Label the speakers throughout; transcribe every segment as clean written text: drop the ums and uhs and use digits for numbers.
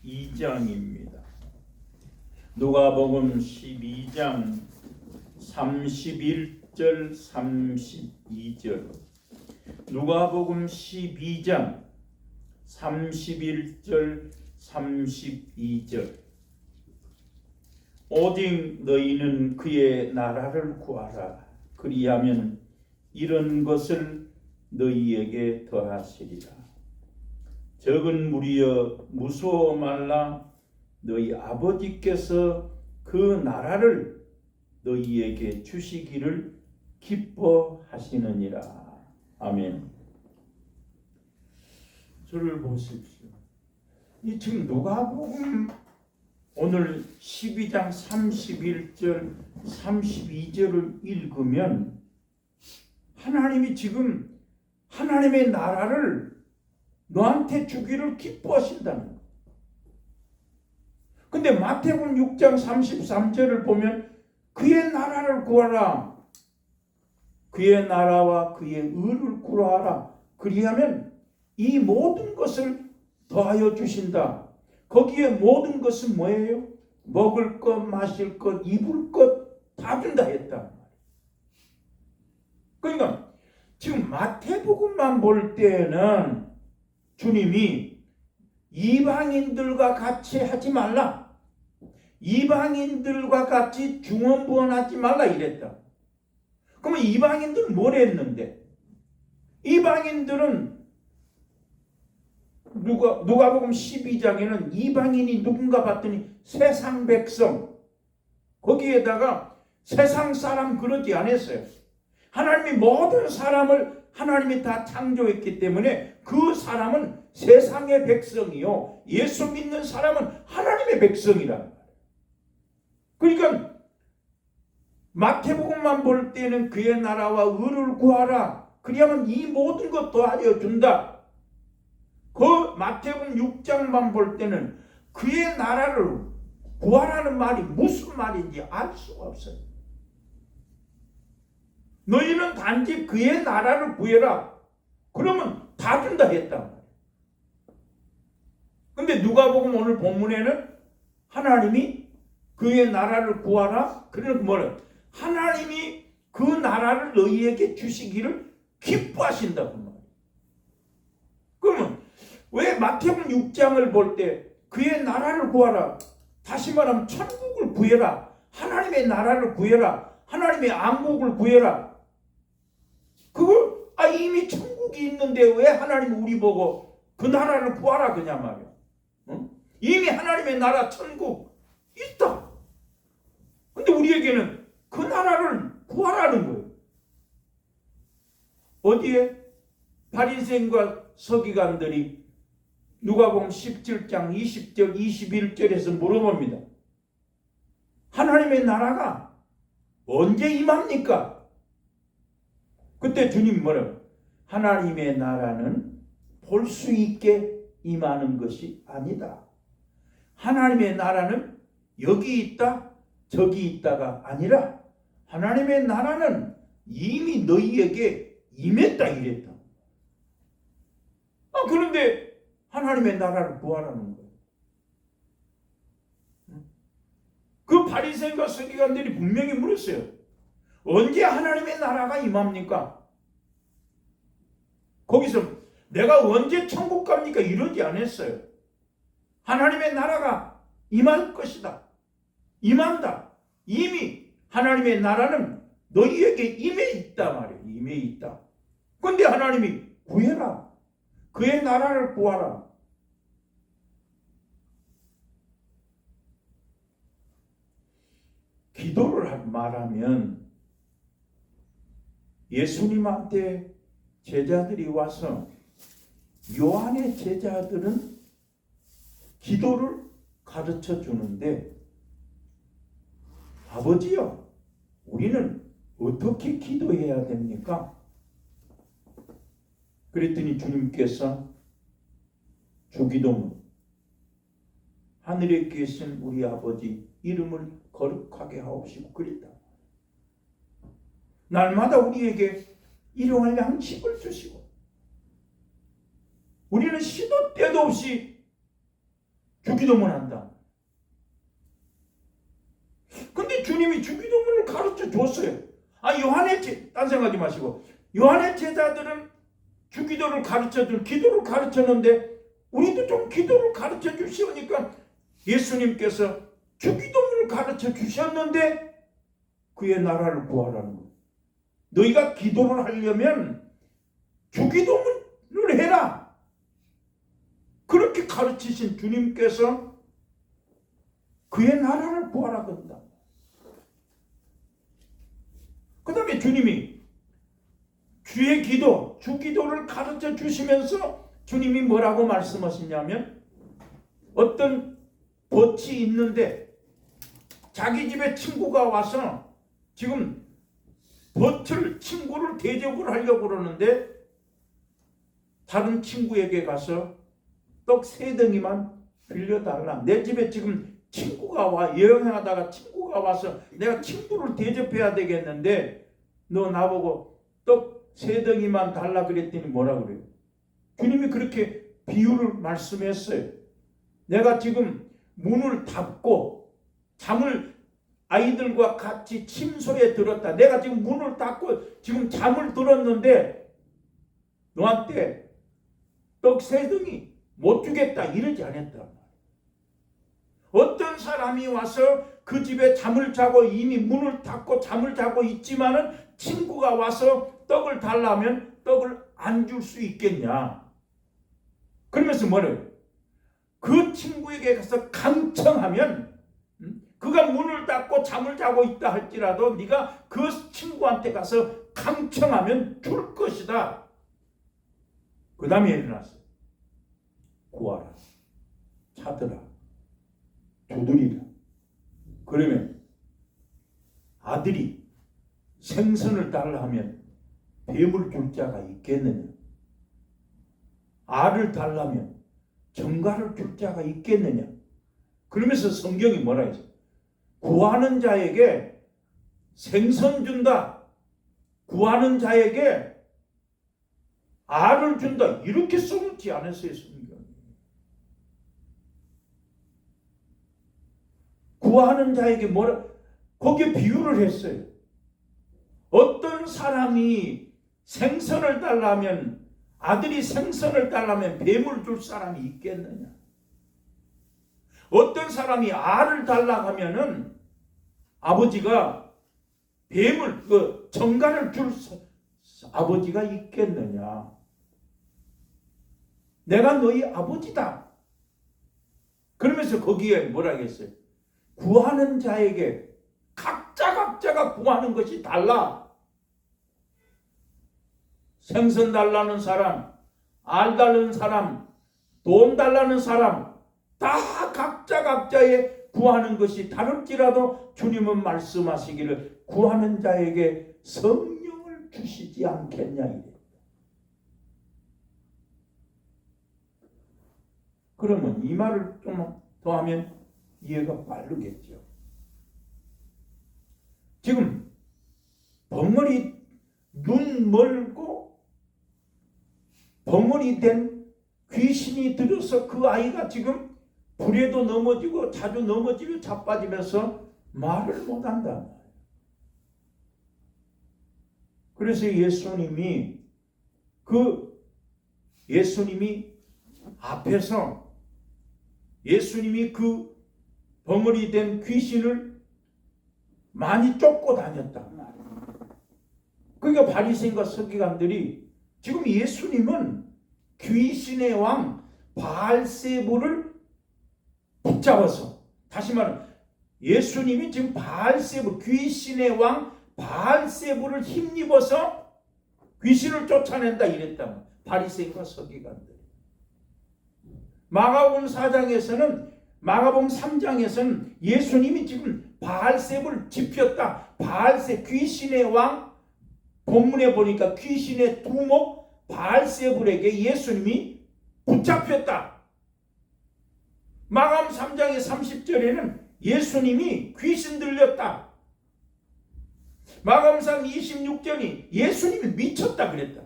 Speaker 1: 2장입니다. 누가복음 12장 31절 32절. 누가복음 12장 31절 32절. 오직 너희는 그의 나라를 구하라. 그리하면 이런 것을 너희에게 더하시리라. 적은 무리여 무서워 말라. 너희 아버지께서 그 나라를 너희에게 주시기를 기뻐하시느니라. 아멘. 저를 보십시오. 이 지금 누가복음 오늘 12장 31절 32절을 읽으면 하나님이 지금 하나님의 나라를 너한테 주기를 기뻐하신다는 거예요. 근데 마태복음 6장 33절을 보면 그의 나라를 구하라. 그의 나라와 그의 의를 구하라. 그리하면 이 모든 것을 더하여 주신다. 거기에 모든 것은 뭐예요? 먹을 것, 마실 것, 입을 것 다 준다 했다. 그러니까 지금 마태복음만 볼 때는 주님이 이방인들과 같이 하지 말라. 이방인들과 같이 중언부언하지 말라 이랬다. 그러면 이방인들은 뭘 했는데? 이방인들은 누가복음 12장에는 이방인이 누군가 봤더니 세상 백성, 거기에다가 세상 사람 그러지 않았어요. 하나님이 모든 사람을 하나님이 다 창조했기 때문에 그 사람은 세상의 백성이요, 예수 믿는 사람은 하나님의 백성이라. 그러니까 마태복음만 볼 때는 그의 나라와 의를 구하라. 그리하면 이 모든 것 더하여 준다. 그 마태복음 6장만 볼 때는 그의 나라를 구하라는 말이 무슨 말인지 알 수가 없어요. 너희는 단지 그의 나라를 구해라. 그러면 다 준다 했다. 근데 누가복음 오늘 본문에는 하나님이 그의 나라를 구하라. 그러니까 뭐래? 하나님이 그 나라를 너희에게 주시기를 기뻐하신다고 말이에요. 그러면 왜 마태복음 6장을 볼 때 그의 나라를 구하라. 다시 말하면 천국을 구해라. 하나님의 나라를 구해라. 하나님의 안목을 구해라. 그걸 이미 천국이 있는데 왜 하나님 우리 보고 그 나라를 구하라 그냐 말이야. 응? 이미 하나님의 나라 천국 있다. 근데 우리에게는 그 나라를 구하라는 거예요. 어디에? 바리새인과 서기관들이 누가복음 17장 20절 21절에서 물어봅니다. 하나님의 나라가 언제 임합니까? 그때 주님 뭐라고? 하나님의 나라는 볼 수 있게 임하는 것이 아니다. 하나님의 나라는 여기 있다 저기 있다가 아니라 하나님의 나라는 이미 너희에게 임했다 이랬다. 그런데 하나님의 나라를 구하라는 거예요. 그 바리새인과 서기관들이 분명히 물었어요. 언제 하나님의 나라가 임합니까? 거기서 내가 언제 천국 갑니까? 이러지 않았어요. 하나님의 나라가 임할 것이다. 임한다. 이미 하나님의 나라는 너희에게 임해 있다 말이에요. 임해 있다. 그런데 하나님이 구해라. 그의 나라를 구하라. 기도를 말하면 예수님한테 제자들이 와서 요한의 제자들은 기도를 가르쳐 주는데 아버지요, 우리는 어떻게 기도해야 됩니까? 그랬더니 주님께서 주기도문 하늘에 계신 우리 아버지 이름을 거룩하게 하옵시고 그랬다. 날마다 우리에게 일용할 양식을 주시고 우리는 시도 때도 없이 주기도문 한다. 근데 주님이 주기도문을 가르쳐 줬어요. 딴 생각하지 마시고, 요한의 제자들은 주기도를 기도를 가르쳤는데, 우리도 좀 기도를 가르쳐 주시니까 예수님께서 주기도문을 가르쳐 주셨는데, 그의 나라를 구하라는 거예요. 너희가 기도를 하려면 주기도문을 해라. 그렇게 가르치신 주님께서 그의 나라를 구하라 그런다. 그 다음에 주님이 주의 기도, 주기도를 가르쳐 주시면서 주님이 뭐라고 말씀하시냐면, 어떤 덫이 있는데 자기 집에 친구가 와서 지금 친구를 대접을 하려고 그러는데, 다른 친구에게 가서 떡 3덩이만 빌려달라. 내 집에 지금 친구가 와, 여행하다가 친구가 와서 내가 친구를 대접해야 되겠는데 너 나보고 떡 3덩이만 달라 그랬더니 뭐라 그래요? 주님이 그렇게 비유를 말씀했어요. 내가 지금 문을 닫고 아이들과 같이 침소에 들었다. 내가 지금 문을 닫고 지금 잠을 들었는데 너한테 떡 3덩이 못 주겠다 이러지 않았다. 어떤 사람이 와서 그 집에 잠을 자고 이미 문을 닫고 잠을 자고 있지만은 친구가 와서 떡을 달라면 떡을 안 줄 수 있겠냐. 그러면서 뭐래요? 그 친구에게 가서 강청하면, 그가 문을 닫고 잠을 자고 있다 할지라도 네가 그 친구한테 가서 강청하면 줄 것이다. 그 다음에 일어났어. 구하라, 찾으라, 두드리라. 그러면 아들이 생선을 달라 하면 뱀을 줄 자가 있겠느냐? 알을 달라면 정갈을 줄 자가 있겠느냐? 그러면서 성경이 뭐라 했어? 구하는 자에게 생선 준다. 구하는 자에게 알을 준다. 이렇게 써놓지 않았어요, 성경. 구하는 자에게 거기에 비유를 했어요. 어떤 사람이 생선을 달라면, 아들이 생선을 달라면 뱀을 줄 사람이 있겠느냐? 어떤 사람이 알을 달라 하면은 아버지가 정갈을 줄 아버지가 있겠느냐? 내가 너희 아버지다. 그러면서 거기에 뭐라 했어요? 구하는 자에게 각자가 구하는 것이 달라. 생선 달라는 사람, 알 달라는 사람, 돈 달라는 사람, 다 각자의 구하는 것이 다를지라도 주님은 말씀하시기를 구하는 자에게 성령을 주시지 않겠냐 이래. 그러면 이 말을 좀 더 하면 이해가 빠르겠죠. 지금 눈 멀고 벙어리 된 귀신이 들어서 그 아이가 지금 불에도 넘어지고 자주 넘어지고 자빠지면서 말을 못한다. 그래서 예수님이 앞에서 예수님이 그 벙어리 된 귀신을 많이 쫓고 다녔다. 그러니까 바리새인과 서기관들이 지금 예수님은 귀신의 왕 바알세불을 붙잡아서, 다시 말하면 예수님이 지금 귀신의 왕 바알세불을 힘입어서 귀신을 쫓아낸다 이랬다. 바리새인과 서기관들. 마가복음 3장에서는 예수님이 지금 바알세불을 짚혔다. 귀신의 왕, 본문에 보니까 귀신의 두목 바알세불에게 예수님이 붙잡혔다. 마가복음 3장의 30절에는 예수님이 귀신 들렸다. 마가복음 3장 26절이 예수님이 미쳤다 그랬다.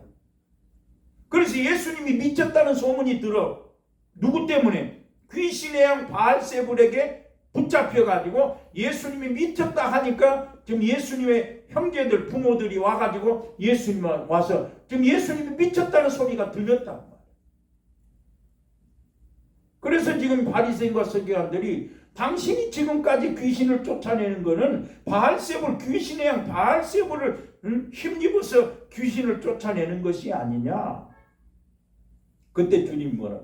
Speaker 1: 그래서 예수님이 미쳤다는 소문이 들어. 누구 때문에? 귀신의 양 바알세불에게 붙잡혀가지고 예수님이 미쳤다 하니까 지금 예수님의 형제들 부모들이 와가지고 예수님 와서 지금 예수님이 미쳤다는 소리가 들렸단 말이에요. 그래서 지금 바리새인과 서기관들이 당신이 지금까지 귀신을 쫓아내는 것은 바알세불, 귀신의 양 바알세불을 힘입어서 귀신을 쫓아내는 것이 아니냐. 그때 주님 뭐라?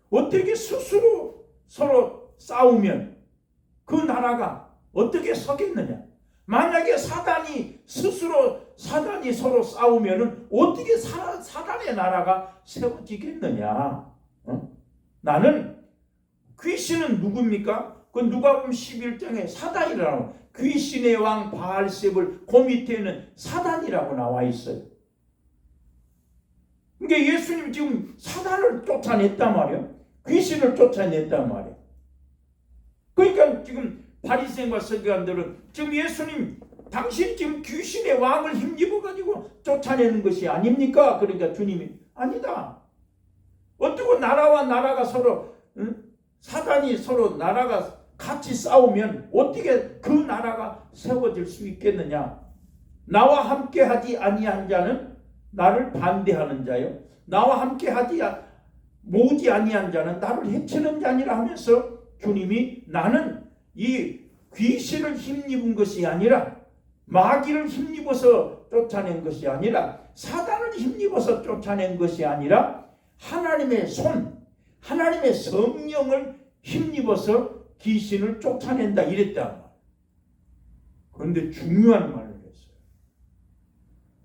Speaker 1: 어떻게 스스로 서로 싸우면 그 나라가 어떻게 서겠느냐? 만약에 사단이 서로 싸우면은 어떻게 사단의 나라가 세워지겠느냐? 나는 귀신은 누굽니까? 그 누가복음 11장에 사단이라고, 귀신의 왕 바알세불, 그 밑에는 사단이라고 나와 있어요. 그러니까 예수님 지금 사단을 쫓아냈단 말이에요. 귀신을 쫓아냈단 말이에요. 그러니까 지금 바리새인과 서기관들은 지금 예수님 당신 지금 귀신의 왕을 힘입어 가지고 쫓아내는 것이 아닙니까? 그러니까 주님이 아니다. 어떻게 나라와 나라가 서로 사단이 서로 나라가 같이 싸우면 어떻게 그 나라가 세워질 수 있겠느냐? 나와 함께 하지 아니한 자는 나를 반대하는 자요, 나와 함께 모으지 아니한 자는 나를 해치는 자니라 하면서 주님이 나는 이 귀신을 힘입은 것이 아니라, 마귀를 힘입어서 쫓아낸 것이 아니라, 사단을 힘입어서 쫓아낸 것이 아니라 하나님의 손, 하나님의 성령을 힘입어서 귀신을 쫓아낸다 이랬다. 그런데 중요한 말을 했어요.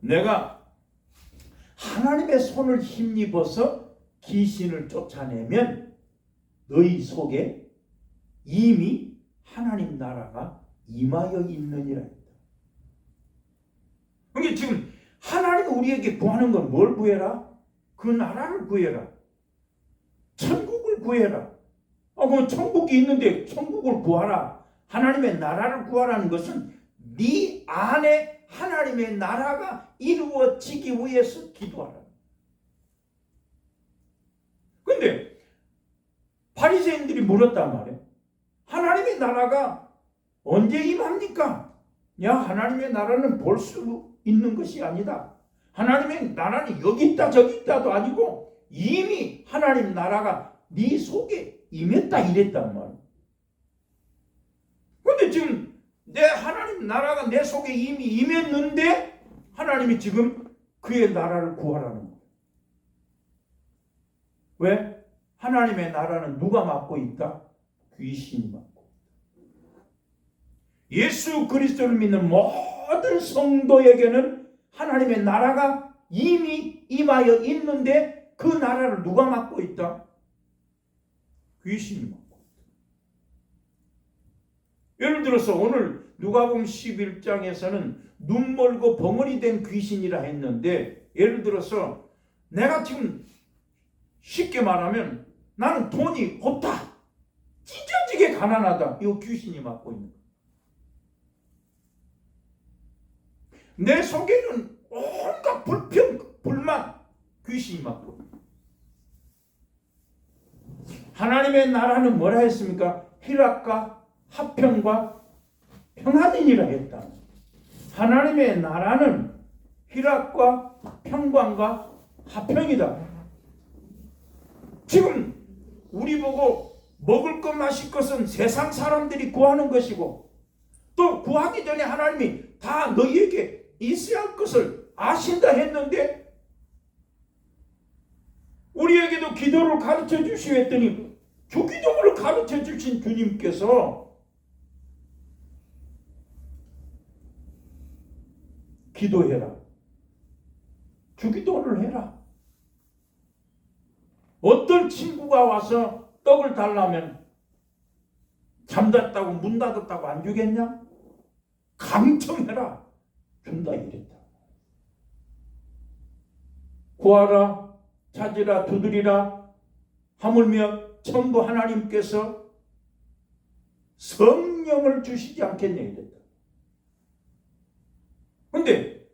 Speaker 1: 내가 하나님의 손을 힘입어서 귀신을 쫓아내면 너희 속에 이미 하나님 나라가 임하여 있느니라 했다. 그러니까 지금 하나님 우리에게 구하는 건 뭘 구해라? 그 나라를 구해라. 천국을 구해라. 그럼 천국이 있는데 천국을 구하라. 하나님의 나라를 구하라는 것은 네 안에 하나님의 나라가 이루어지기 위해서 기도하라. 근데 바리새인들이 물었단 말이에요. 하나님의 나라가 언제 임합니까? 야, 하나님의 나라는 볼 수 있는 것이 아니다. 하나님의 나라는 여기 있다 저기 있다도 아니고 이미 하나님 나라가 네 속에 임했다 이랬단 말이에요. 근데 지금 내 하나님 나라가 내 속에 이미 임했는데 하나님이 지금 그의 나라를 구하라는 거예요. 왜? 하나님의 나라는 누가 맡고 있다? 귀신이 맡고 있다. 예수 그리스도를 믿는 모든 성도에게는 하나님의 나라가 이미 임하여 있는데 그 나라를 누가 맡고 있다? 귀신이 맡고 있다. 예를 들어서 오늘 누가복음 11장에서는 눈 멀고 벙어리 된 귀신이라 했는데, 예를 들어서 내가 지금 쉽게 말하면 나는 돈이 없다, 찢어지게 가난하다, 이거 귀신이 맡고 있는 거야. 내 속에는 온갖 불평, 불만, 귀신이 맡고 있는 거야. 하나님의 나라는 뭐라 했습니까? 희락과 화평과 평안이니라 했다. 하나님의 나라는 희락과 평강과 화평이다. 지금 우리 보고 먹을 것 마실 것은 세상 사람들이 구하는 것이고, 또 구하기 전에 하나님이 다 너희에게 있어야 할 것을 아신다 했는데, 우리에게도 기도를 가르쳐 주시오 했더니 주기도를 가르쳐 주신 주님께서 기도해라, 주기도를 해라. 어떤 친구가 와서 떡을 달라면 잠잤다고 문 닫았다고 안 주겠냐? 강청해라, 준다 이랬다. 구하라, 찾으라, 두드리라, 하물며 전부 하나님께서 성령을 주시지 않겠냐 이랬다. 근데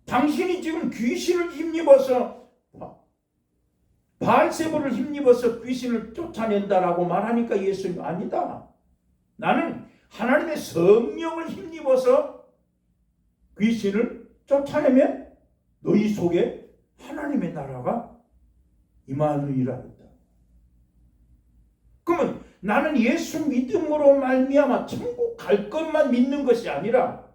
Speaker 1: 당신이 지금 귀신을 힘입어서 바알세불을 힘입어서 귀신을 쫓아낸다라고 말하니까 예수님 아니다. 나는 하나님의 성령을 힘입어서 귀신을 쫓아내면 너희 속에 하나님의 나라가 임하느니라 했다. 그러면 나는 예수 믿음으로 말미암아 천국 갈 것만 믿는 것이 아니라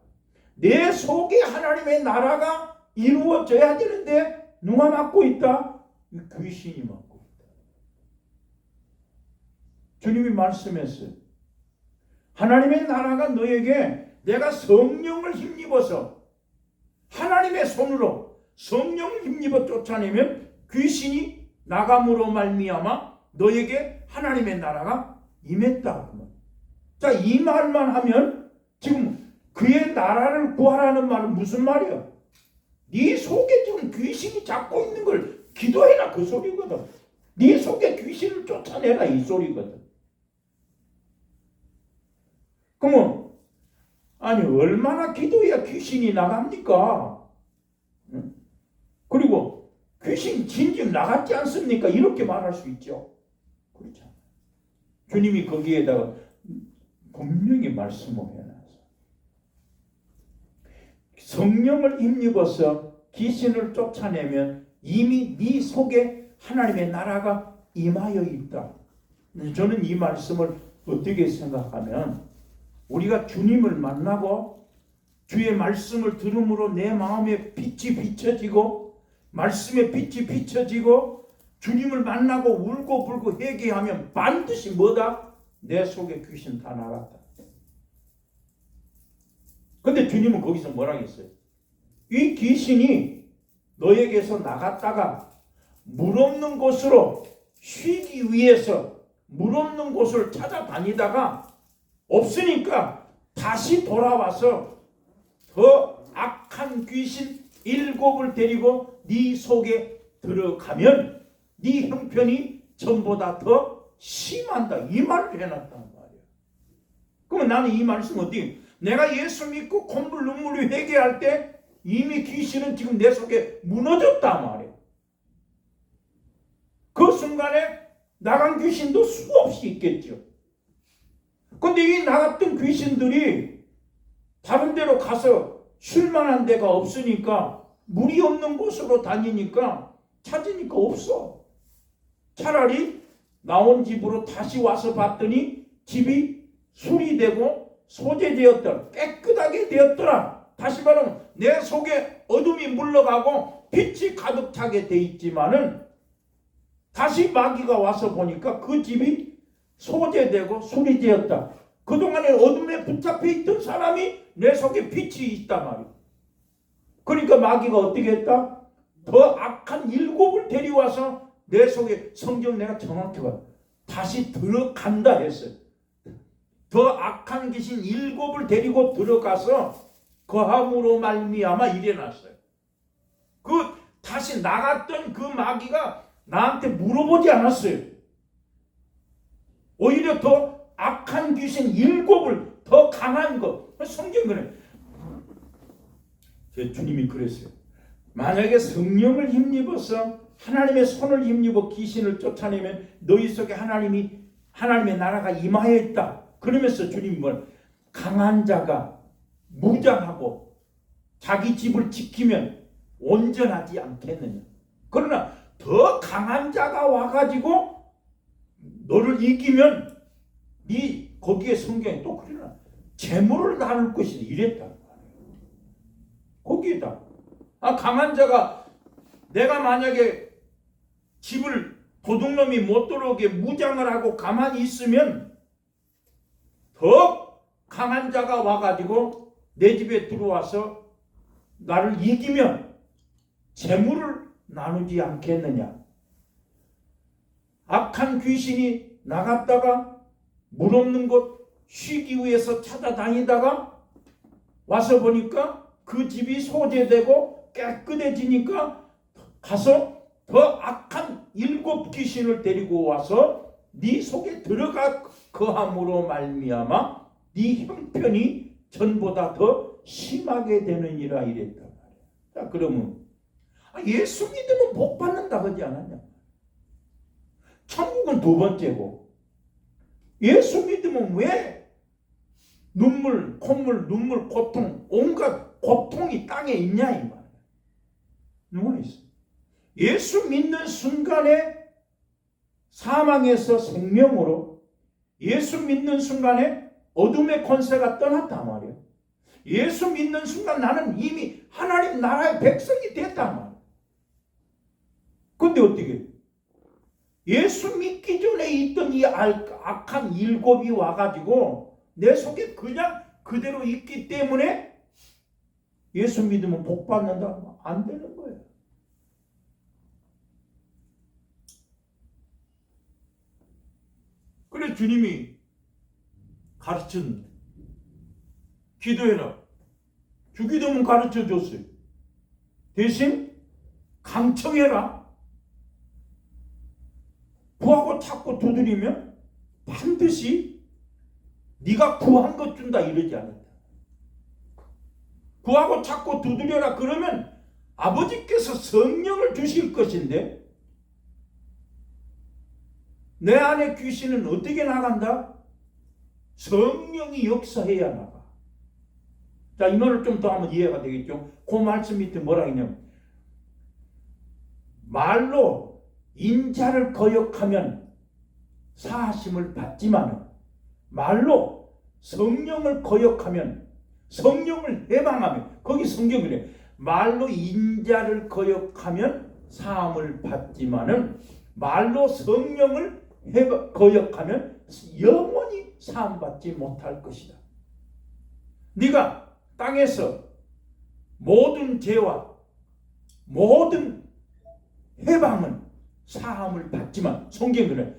Speaker 1: 내 속에 하나님의 나라가 이루어져야 되는데 누가 맡고 있다? 귀신이 맡고 있다. 주님이 말씀했어요. 하나님의 나라가 너에게 내가 성령을 힘입어서 하나님의 손으로 성령을 힘입어 쫓아내면 귀신이 나감으로 말미암아 너에게 하나님의 나라가 임했다. 자, 이 말만 하면 지금 그의 나라를 구하라는 말은 무슨 말이야? 네 속에 지금 귀신이 잡고 있는 걸 기도해라 그 소리거든. 네 속에 귀신을 쫓아내라 이 소리거든. 그러면 아니 얼마나 기도해야 귀신이 나갑니까? 그리고 귀신 진즉 나갔지 않습니까? 이렇게 말할 수 있죠. 그렇죠. 주님이 거기에다가 분명히 말씀을 해놨어요. 성령을 힘입어서 귀신을 쫓아내면 이미 네 속에 하나님의 나라가 임하여 있다. 저는 이 말씀을 어떻게 생각하면 우리가 주님을 만나고 주의 말씀을 들음으로 내 마음에 빛이 비춰지고 말씀에 빛이 비춰지고 주님을 만나고 울고 불고 회개하면 반드시 뭐다? 내 속에 귀신 다 나갔다. 근데 주님은 거기서 뭐라 했어요? 이 귀신이 너에게서 나갔다가 물 없는 곳으로 쉬기 위해서 물 없는 곳을 찾아다니다가 없으니까 다시 돌아와서 더 악한 귀신 7을 데리고 네 속에 들어가면 네 형편이 전보다 더 심한다. 이 말을 해놨단 말이야. 그러면 나는 이 말씀 어디? 내가 예수 믿고 콧물 눈물이 회개할 때 이미 귀신은 지금 내 속에 무너졌단 말이야. 그 순간에 나간 귀신도 수없이 있겠죠. 근데 이 나갔던 귀신들이 다른 데로 가서 쉴 만한 데가 없으니까 물이 없는 곳으로 다니니까 찾으니까 없어. 차라리 나온 집으로 다시 와서 봤더니 집이 수리되고 소재되었더라. 깨끗하게 되었더라. 다시 말하면 내 속에 어둠이 물러가고 빛이 가득 차게 돼 있지만은 다시 마귀가 와서 보니까 그 집이 소재되고 수리되었다. 그동안에 어둠에 붙잡혀 있던 사람이 내 속에 빛이 있단 말이야. 그러니까 마귀가 어떻게 했다? 더 악한 7을 데려와서 내 속에 성경 내가 정확히 봐. 다시 들어간다 했어요. 더 악한 귀신 7을 데리고 들어가서 거함으로 말미암아 일어났어요. 그 다시 나갔던 그 마귀가 나한테 물어보지 않았어요. 오히려 더 악한 귀신 7을 더 강한 거. 성경 그래. 제 주님이 그랬어요. 만약에 성령을 힘입어서 하나님의 손을 힘입어 귀신을 쫓아내면 너희 속에 하나님의 나라가 임하여 있다. 그러면서 주님이 뭘? 강한 자가 무장하고 자기 집을 지키면 온전하지 않겠느냐. 그러나 더 강한 자가 와가지고 너를 이기면 네 거기에 성경에 또 그러나 재물을 나눌 것이다 이랬다. 거기에다 강한 자가 내가 만약에 집을 도둑놈이 못 들어오게 무장을 하고 가만히 있으면 더 강한 자가 와가지고 내 집에 들어와서 나를 이기면 재물을 나누지 않겠느냐. 악한 귀신이 나갔다가 물 없는 곳 쉬기 위해서 찾아다니다가 와서 보니까 그 집이 소재되고 깨끗해지니까 가서 더 악한 7 귀신을 데리고 와서 네 속에 들어가 거함으로 말미암아 네 형편이 전보다 더 심하게 되느니라 이랬단 말이야. 자, 그러면 예수 믿으면 복 받는다 그러지 않았냐? 천국은 두 번째고, 예수 믿으면 왜 눈물, 콧물, 눈물, 고통, 온갖 고통이 땅에 있냐 이 말이야. 누가 있어? 예수 믿는 순간에 사망에서 생명으로, 예수 믿는 순간에 어둠의 권세가 떠났단 말이야. 예수 믿는 순간 나는 이미 하나님 나라의 백성이 됐단 말이야. 근데 어떻게? 예수 믿기 전에 있던 이 악한 일곱이 와가지고 내 속에 그냥 그대로 있기 때문에 예수 믿으면 복 받는다? 안 되는 거예요. 그래 주님이 가르쳤는데 기도해라. 주기도문 가르쳐 줬어요. 대신 강청해라. 구하고 찾고 두드리면 반드시 네가 구한 것 준다 이러지 않았다. 구하고 찾고 두드려라 그러면 아버지께서 성령을 주실 것인데 내 안에 귀신은 어떻게 나간다? 성령이 역사해야 나가. 자, 이 말을 좀 더 하면 이해가 되겠죠? 그 말씀 밑에 뭐라 했냐면 말로 인자를 거역하면 사하심을 받지만 말로 성령을 거역하면 성령을 해방하면 거기 성경이래. 말로 인자를 거역하면 사함을 받지만은 말로 성령을 거역하면 영원히 사함받지 못할 것이다. 네가 땅에서 모든 죄와 모든 해방은 사함을 받지만 성경이 그래.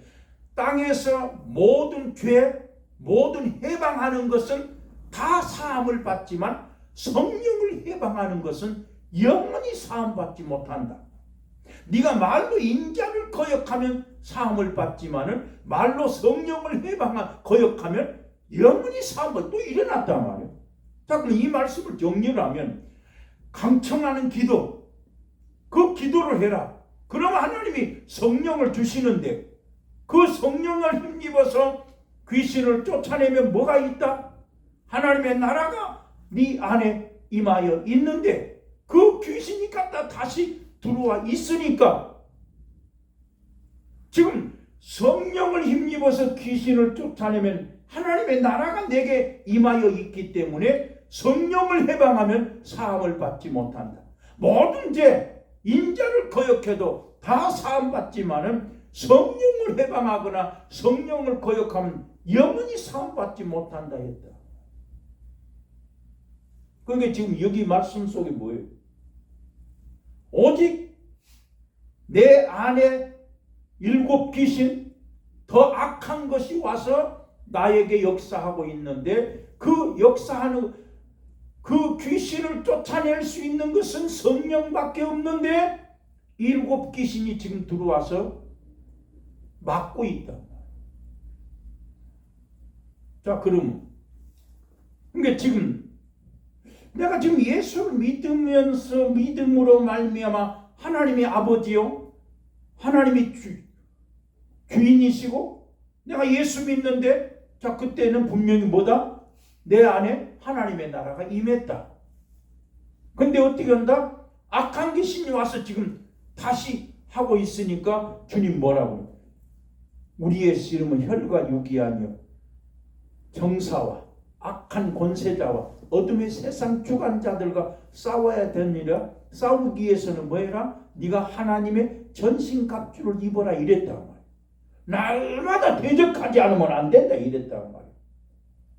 Speaker 1: 땅에서 모든 죄, 모든 해방하는 것은 다 사함을 받지만 성령을 해방하는 것은 영원히 사함받지 못한다. 네가 말로 인자를 거역하면 사함을 받지만은 말로 성령을 거역하면 영원히 사함을 또 일어났단 말이에요. 자, 그럼 이 말씀을 정리를 하면 강청하는 기도, 그 기도를 해라. 그러면 하나님이 성령을 주시는데 그 성령을 힘입어서 귀신을 쫓아내면 뭐가 있다? 하나님의 나라가 네 안에 임하여 있는데 그 귀신이 갖다 다시 들어와 있으니까 지금 성령을 힘입어서 귀신을 쫓아내면 하나님의 나라가 내게 임하여 있기 때문에 성령을 해방하면 사함을 받지 못한다. 모든 죄, 인자를 거역해도 다 사함받지만은 성령을 해방하거나 성령을 거역하면 영원히 사함받지 못한다 했다. 그게 지금 여기 말씀 속에 뭐예요? 오직 내 안에 일곱 귀신, 더 악한 것이 와서 나에게 역사하고 있는데 그 역사하는 그 귀신을 쫓아낼 수 있는 것은 성령밖에 없는데 일곱 귀신이 지금 들어와서 막고 있다. 자, 그럼 그러니까 지금 내가 지금 예수를 믿으면서 믿음으로 말미암아 하나님의 아버지요, 하나님이 주인이시고 내가 예수 믿는데 자, 그때는 분명히 뭐다? 내 안에 하나님의 나라가 임했다. 근데 어떻게 한다? 악한 귀신이 와서 지금 다시 하고 있으니까 주님 뭐라고? 우리의 씨름은 혈과 육이 아니요 정사와 악한 권세자와 어둠의 세상 주관자들과 싸워야 되느니라. 싸우기 위해서는 뭐해라? 네가 하나님의 전신갑주를 입어라 이랬단 말이야. 날마다 대적하지 않으면 안 된다 이랬단 말이야.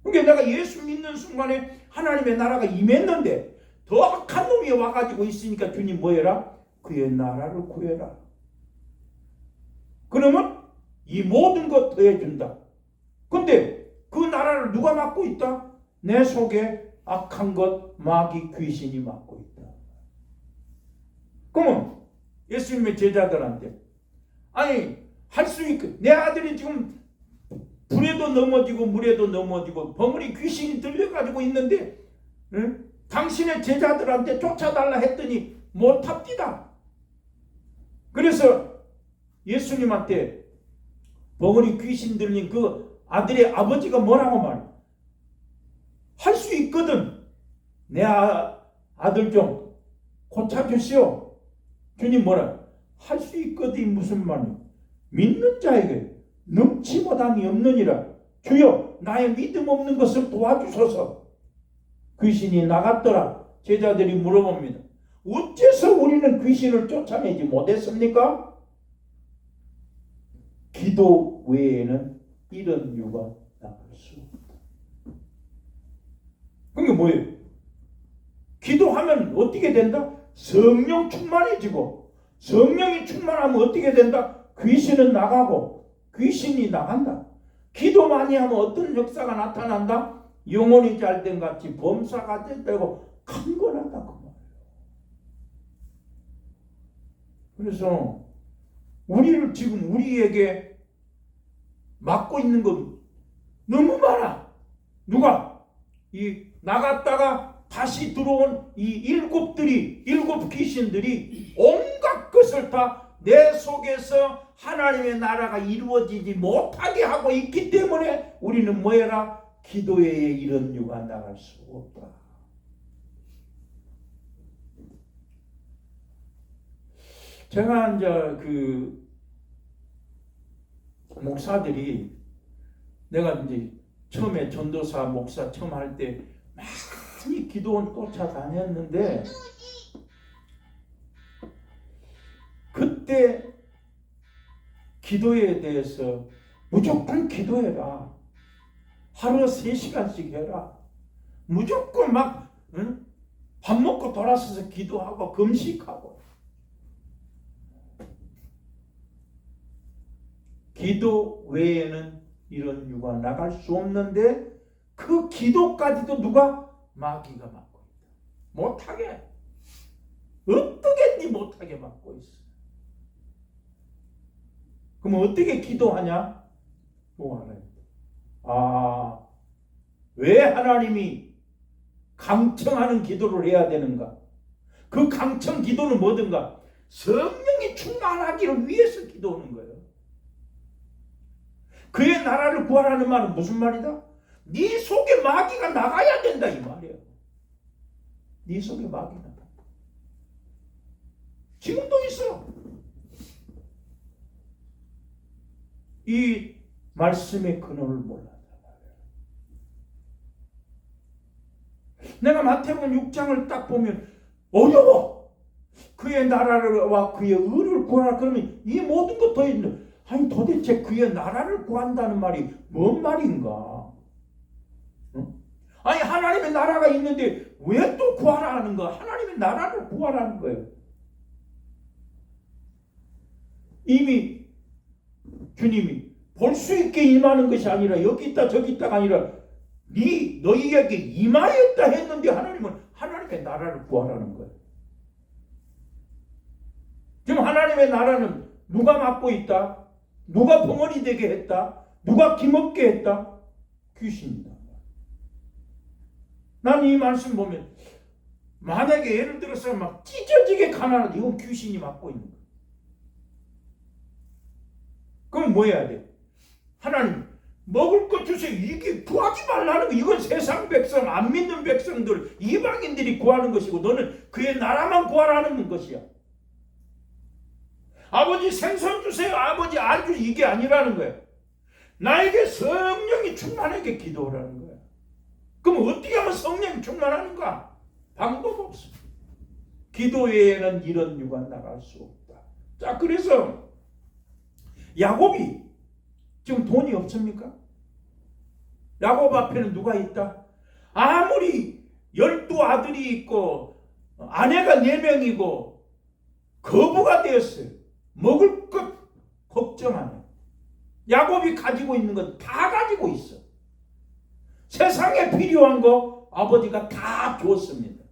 Speaker 1: 그러니까 내가 예수 믿는 순간에 하나님의 나라가 임했는데 더 악한 놈이 와가지고 있으니까 주님 뭐해라? 그의 나라를 구해라. 그러면 이 모든 것 더해준다. 근데 그 나라를 누가 맡고 있다? 내 속에 악한 것, 마귀, 귀신이 맡고 있다. 그러면 예수님의 제자들한테 아니 할 수 있고 내 아들이 지금 불에도 넘어지고 물에도 넘어지고 버무리 귀신이 들려가지고 있는데 응? 당신의 제자들한테 쫓아달라 했더니 못합니다. 그래서 예수님한테 벙어리 귀신 들린 그 아들의 아버지가 뭐라고 말해? 할 수 있거든. 내 아들 좀 고쳐주시오. 주님 뭐라? 할 수 있거든. 무슨 말이야? 믿는 자에게 넘치 못함이 없느니라. 주여 나의 믿음 없는 것을 도와주소서. 귀신이 나갔더라. 제자들이 물어봅니다. 어째서 우리는 귀신을 쫓아내지 못했습니까? 기도 외에는 이런 유가 나갈 수 없다. 그게 뭐예요? 기도하면 어떻게 된다? 성령 충만해지고, 성령이 충만하면 어떻게 된다? 귀신은 나가고 귀신이 나간다. 기도 많이 하면 어떤 역사가 나타난다? 영혼이 잘된 같이 범사가 되고 강건하다 그 말이에요. 그래서 우리를 지금 우리에게 맡고 있는 건 너무 많아. 누가? 이 나갔다가 다시 들어온 이 일곱 귀신들이 온갖 것을 다 내 속에서 하나님의 나라가 이루어지지 못하게 하고 있기 때문에 우리는 뭐해라? 기도에 이런 유가 나갈 수 없다. 제가 이제 그 목사들이 내가 이제 처음에 전도사 목사 처음 할 때 많이 기도원 쫓아다녔는데 그때 기도에 대해서 무조건 기도해라. 하루에 3시간씩 해라. 무조건 막 밥 먹고 돌아서서 기도하고 금식하고. 기도 외에는 이런 유가 나갈 수 없는데 그 기도까지도 누가? 마귀가 막고 있다. 못하게. 어떻게 못하게 막고 있어. 그럼 어떻게 기도하냐? 뭐 하나요? 왜 하나님이 강청하는 기도를 해야 되는가? 그 강청 기도는 뭐든가? 성령이 충만하기를 위해서 기도하는 거예요. 그의 나라를 구하라는 말은 무슨 말이다? 네 속에 마귀가 나가야 된다 이 말이에요. 네 속에 마귀가 나가. 지금도 있어. 이 말씀의 근원을 몰라. 내가 마태복음 6장을 딱 보면 어려워. 그의 나라와 그의 의를 구하라. 그러면 이 모든 것 더 있는. 아니 도대체 그의 나라를 구한다는 말이 뭔 말인가? 응? 아니 하나님의 나라가 있는데 왜 또 구하라 하는 거야? 하나님의 나라를 구하라는 거예요. 이미 주님이 볼 수 있게 임하는 것이 아니라 여기 있다 저기 있다가 아니라 너희에게 임하였다 했는데 하나님은 하나님의 나라를 구하라는 거예요. 지금 하나님의 나라는 누가 맡고 있다? 누가 벙어리 되게 했다? 누가 기먹게 했다? 귀신이다. 나는 이 말씀 보면 만약에 예를 들어서 막 찢어지게 가난하다. 이건 귀신이 맡고 있는 거예요. 그럼 뭐 해야 돼? 하나님 먹을 것 주세요. 이게 구하지 말라는 거. 이건 세상 백성, 안 믿는 백성들, 이방인들이 구하는 것이고 너는 그의 나라만 구하라는 것이야. 아버지 생선 주세요. 아버지 알 주세요. 이게 아니라는 거야. 나에게 성령이 충만하게 기도하라는 거야. 그럼 어떻게 하면 성령이 충만하는가? 방법 없어. 기도 외에는 이런 유가 나갈 수 없다. 자, 그래서 야곱이 지금 돈이 없습니까? 야곱 앞에는 누가 있다? 아무리 12아들이 있고 아내가 4명이고 거부가 되었어요. 먹을 것 걱정 안 해. 야곱이 가지고 있는 건 다 가지고 있어. 세상에 필요한 거 아버지가 다 줬습니다.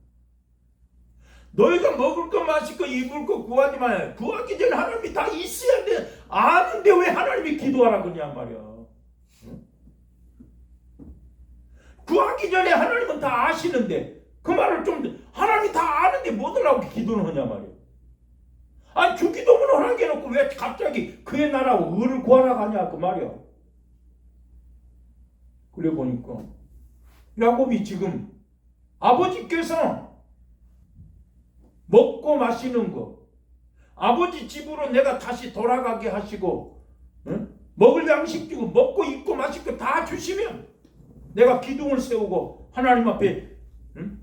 Speaker 1: 너희가 먹을 거 마실 거 입을 거 구하지 마. 구하기 전에 하나님이 다 있어야 돼. 아는데 왜 하나님이 기도하라 그러냐 말이야. 응? 구하기 전에 하나님은 다 아시는데 그 말을 좀 하나님이 다 아는데 뭐들라고 기도는 하냐 말이야. 아니 주기도문 허락해놓고 왜 갑자기 그의 나라 의를 구하러 가냐 그 말이야. 그래 보니까 야곱이 지금 아버지께서 먹고 마시는 거, 아버지 집으로 내가 다시 돌아가게 하시고, 응? 먹을 양식 주고 먹고 입고 마실 거 다 주시면 내가 기둥을 세우고 하나님 앞에, 응?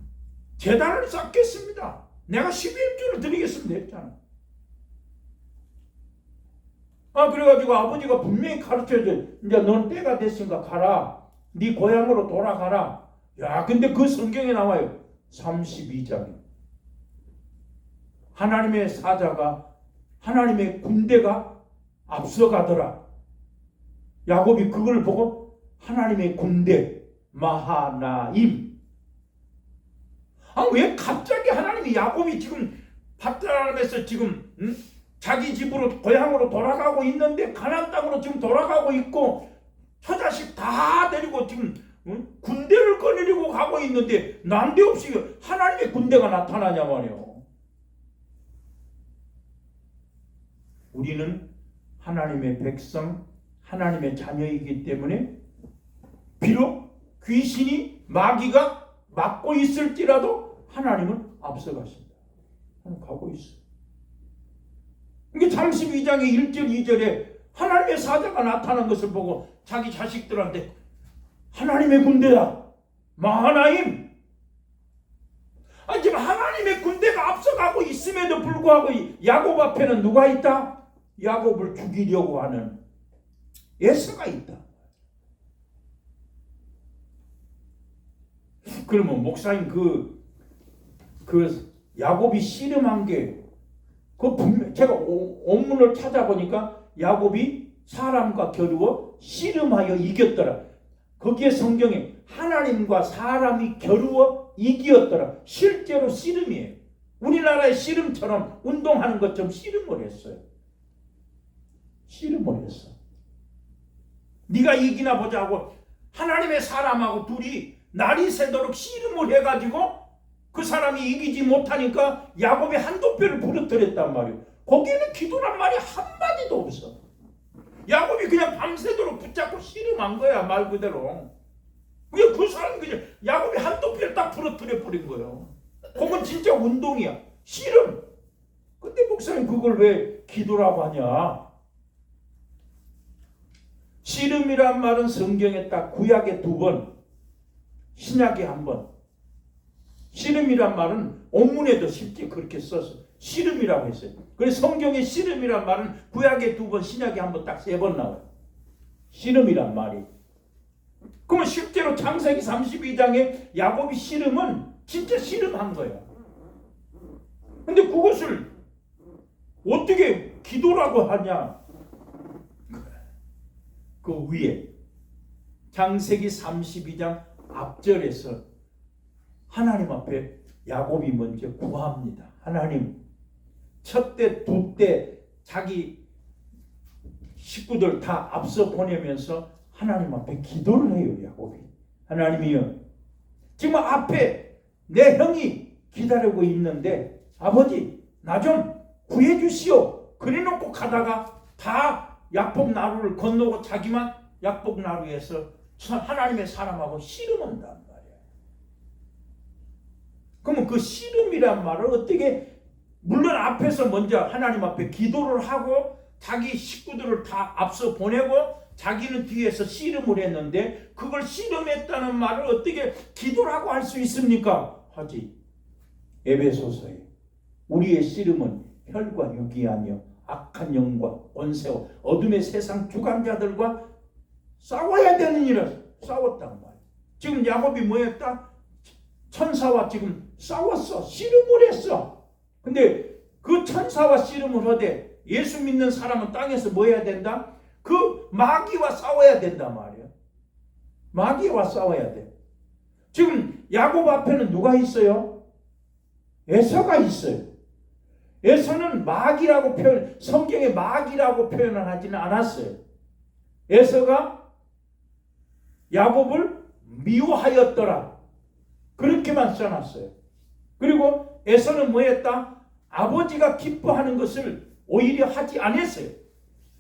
Speaker 1: 제단을 쌓겠습니다. 내가 12일주를 드리겠습니다 했잖아. 그래가지고 아버지가 분명히 가르쳐줘. 이제 넌 때가 됐으니까 가라. 네 고향으로 돌아가라. 야, 근데 그 성경에 나와요. 32장에 하나님의 사자가, 하나님의 군대가 앞서가더라. 야곱이 그걸 보고 하나님의 군대 마하나임. 왜 갑자기 하나님이 야곱이 지금 밧다람에서 지금 자기 집으로 고향으로 돌아가고 있는데, 가나안 땅으로 지금 돌아가고 있고 처자식 다 데리고 지금 군대를 거느리고 가고 있는데 난데없이 하나님의 군대가 나타나냐 말이에요. 우리는 하나님의 백성, 하나님의 자녀이기 때문에 비록 귀신이, 마귀가 막고 있을지라도 하나님은 앞서가신다. 하나님 가고 있어. 이게 32장의 1절 2절에 하나님의 사자가 나타난 것을 보고 자기 자식들한테 하나님의 군대다, 마하나임. 지금 하나님의 군대가 앞서가고 있음에도 불구하고 야곱 앞에는 누가 있다? 야곱을 죽이려고 하는 에서가 있다. 그러면 목사님 그 야곱이 씨름한 게 분명 제가 원문을 찾아보니까 야곱이 사람과 겨루어 씨름하여 이겼더라. 거기에 성경에 하나님과 사람이 겨루어 이겼더라. 실제로 씨름이에요. 우리나라의 씨름처럼 운동하는 것처럼 씨름을 했어요. 씨름을 했어. 네가 이기나 보자고 하나님의 사람하고 둘이 날이 새도록 씨름을 해가지고 그 사람이 이기지 못하니까 야곱이 한두 뼈를 부러뜨렸단 말이에요. 거기에는 기도란 말이 한마디도 없어. 야곱이 그냥 밤새도록 붙잡고 씨름한 거야, 말 그대로. 그냥 그 사람이 그냥 야곱이 한두 뼈를 딱 부러뜨려 버린 거예요. 그건 진짜 운동이야. 씨름. 근데 목사님 그걸 왜 기도라고 하냐? 씨름이란 말은 성경에 딱 구약에 2번, 신약에 1번. 씨름이란 말은 원문에도 실제 그렇게 써서 씨름이라고 했어요. 그래서 성경에 씨름이란 말은 구약에 2번, 신약에 1번, 딱 3번 나와요. 씨름이란 말이. 그러면 실제로 창세기 32장에 야곱이 씨름은 진짜 씨름한 거예요. 근데 그것을 어떻게 기도라고 하냐? 그 위에 창세기 32장 앞절에서 하나님 앞에 야곱이 먼저 구합니다. 하나님, 첫째, 둘째 자기 식구들 다 앞서 보내면서 하나님 앞에 기도를 해요. 야곱이. 하나님이요, 지금 앞에 내 형이 기다리고 있는데 아버지 나 좀 구해 주시오. 그래놓고 가다가 다 약복 나루를 건너고 자기만 약복 나루에서 하나님의 사람하고 씨름한단 말이야. 그러면 그 씨름이란 말을 어떻게, 물론 앞에서 먼저 하나님 앞에 기도를 하고 자기 식구들을 다 앞서 보내고 자기는 뒤에서 씨름을 했는데 그걸 씨름했다는 말을 어떻게 기도라고 할 수 있습니까? 하지. 에베소서에 우리의 씨름은 혈과 육이 아니요 악한 영과 권세와 어둠의 세상 주관자들과 싸워야 되는 일을 싸웠단 말이야. 지금 야곱이 뭐 했다? 천사와 지금 싸웠어. 씨름을 했어. 근데 그 천사와 씨름을 하되 예수 믿는 사람은 땅에서 뭐 해야 된다? 그 마귀와 싸워야 된단 말이야. 마귀와 싸워야 돼. 지금 야곱 앞에는 누가 있어요? 에서가 있어요. 에서는 마귀라고 성경에 마귀라고 표현을 하지는 않았어요. 에서가 야곱을 미워하였더라. 그렇게만 써놨어요. 그리고 에서는 뭐 했다? 아버지가 기뻐하는 것을 오히려 하지 않았어요.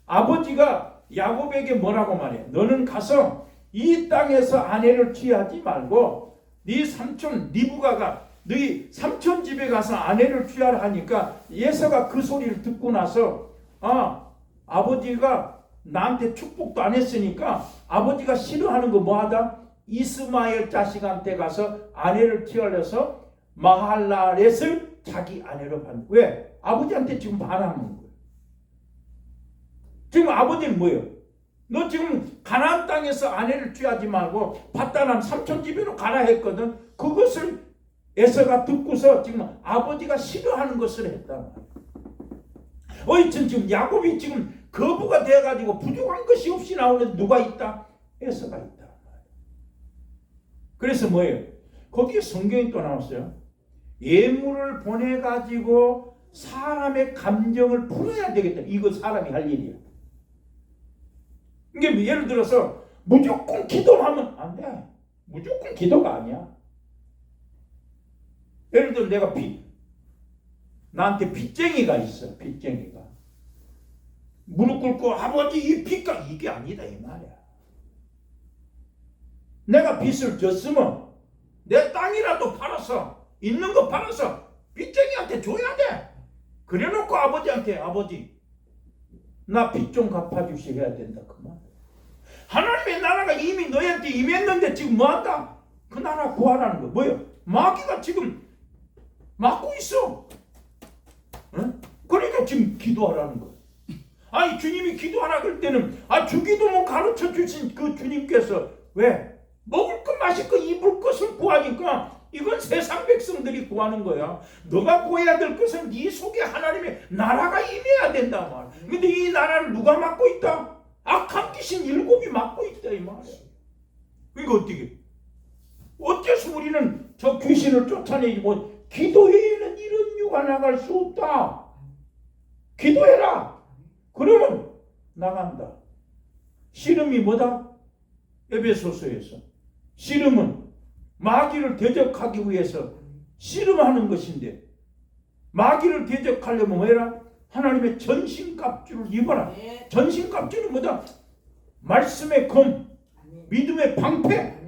Speaker 1: 아버지가 야곱에게 뭐라고 말해? 너는 가서 이 땅에서 아내를 취하지 말고 네 삼촌 리브가가 너희 삼촌 집에 가서 아내를 취하라 하니까 예서가 그 소리를 듣고 나서 아버지가 나한테 축복도 안 했으니까 아버지가 싫어하는 거 뭐하다? 이스마엘 자식한테 가서 아내를 취하려서 마할라렛을 자기 아내로 받는. 왜? 아버지한테 지금 반하는 거예요. 지금 아버지는 뭐예요? 너 지금 가나안 땅에서 아내를 취하지 말고 바다남 삼촌 집으로 가라 했거든. 그것을 에서가 듣고서 지금 아버지가 싫어하는 것을 했단 말이에요. 지금 야곱이 지금 거부가 돼가지고 부족한 것이 없이 나오는 누가 있다? 에서가 있다. 그래서 뭐예요? 거기에 성경이 또 나왔어요. 예물을 보내가지고 사람의 감정을 풀어야 되겠다. 이거 사람이 할 일이야. 이게 예를 들어서 무조건 기도하면 안 돼. 무조건 기도가 아니야. 예를 들어 내가 나한테 빚쟁이가 있어. 빚쟁이가 무릎 꿇고 아버지 이 빚가 이게 아니다 이 말이야. 내가 빚을 졌으면 내 땅이라도 팔아서 있는 거 팔아서 빚쟁이한테 줘야 돼. 그래놓고 아버지한테 아버지 나 빚 좀 갚아주셔야 된다 그 말. 하나님의 나라가 이미 너희한테 임했는데 지금 뭐한다? 그 나라 구하라는 거 뭐예요? 마귀가 지금 막고 있어. 응? 그러니까 지금 기도하라는 거예요. 아니 주님이 기도하라 그럴 때는 주기도문 가르쳐 주신 그 주님께서 왜? 먹을 것 마실 것 입을 것을 구하니까 이건 세상 백성들이 구하는 거야. 너가 구해야 될 것은 네 속에 하나님의 나라가 임해야 된다 말. 근데 이 나라를 누가 맡고 있다? 악한 귀신 7이 맡고 있다 이 말이야. 그러니까 어떻게? 어째서 우리는 저 귀신을 쫓아내지 못? 기도회에는 이런 유가 나갈 수 없다. 기도해라. 그러면 나간다. 씨름이 뭐다? 에베소서에서 씨름은 마귀를 대적하기 위해서 씨름하는 것인데 마귀를 대적하려면 뭐해라? 하나님의 전신갑주를 입어라. 전신갑주는 뭐다? 말씀의 검, 믿음의 방패,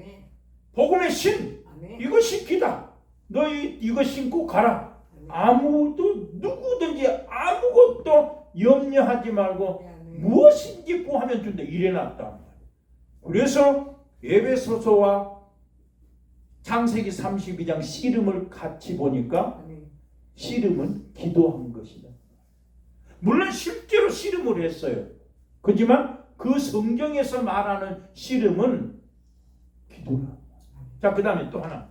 Speaker 1: 복음의 신. 이거 신기다. 너 이거 신고 가라. 아무도 누구든지 아무것도 염려하지 말고 무엇인지 구하면 준다. 이래놨다. 그래서 에베소서와 창세기 32장 씨름을 같이 보니까 씨름은 기도한 것이다. 물론 실제로 씨름을 했어요. 그렇지만 그 성경에서 말하는 씨름은 기도다. 자, 그 다음에 또 하나.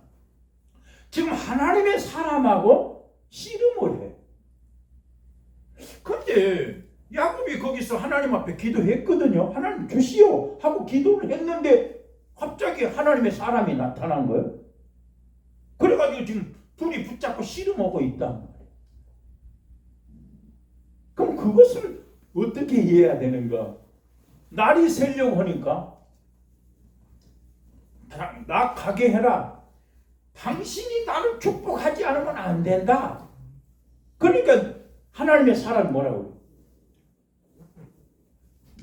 Speaker 1: 지금 하나님의 사람하고 씨름을 해. 근데 야곱이 거기서 하나님 앞에 기도했거든요. 하나님 주시오 하고 기도를 했는데 갑자기 하나님의 사람이 나타난 거예요. 그래가지고 지금 둘이 붙잡고 씨름하고 있다. 그럼 그것을 어떻게 이해해야 되는가? 날이 새려고 하니까 나 가게 해라. 당신이 나를 축복하지 않으면 안 된다. 그러니까 하나님의 사람이 뭐라고?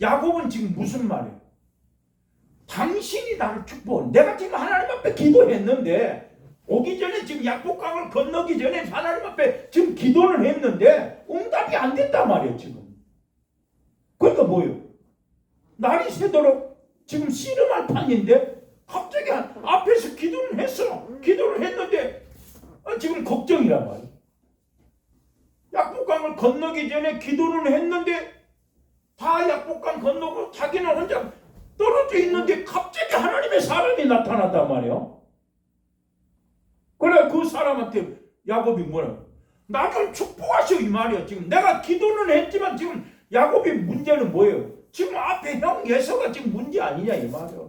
Speaker 1: 야곱은 지금 무슨 말이에요? 당신이 나를 축복. 내가 지금 하나님 앞에 기도했는데 오기 전에 지금 약복강을 건너기 전에 하나님 앞에 지금 기도를 했는데 응답이 안 된단 말이에요 지금. 그러니까 뭐예요? 날이 새도록 지금 씨름할 판인데 갑자기 앞에서 기도를 했어. 기도를 했는데 지금 걱정이란 말이에요. 약복강을 건너기 전에 기도를 했는데 다 약복강 건너고 자기는 혼자 떨어져 있는데 갑자기 하나님의 사람이 나타났단 말이에요. 그래 그 사람한테 야곱이 뭐라? 나 좀 축복하시오 이 말이야. 지금 내가 기도는 했지만 지금 야곱의 문제는 뭐예요? 지금 앞에 형 예서가 지금 문제 아니냐 이 말이야.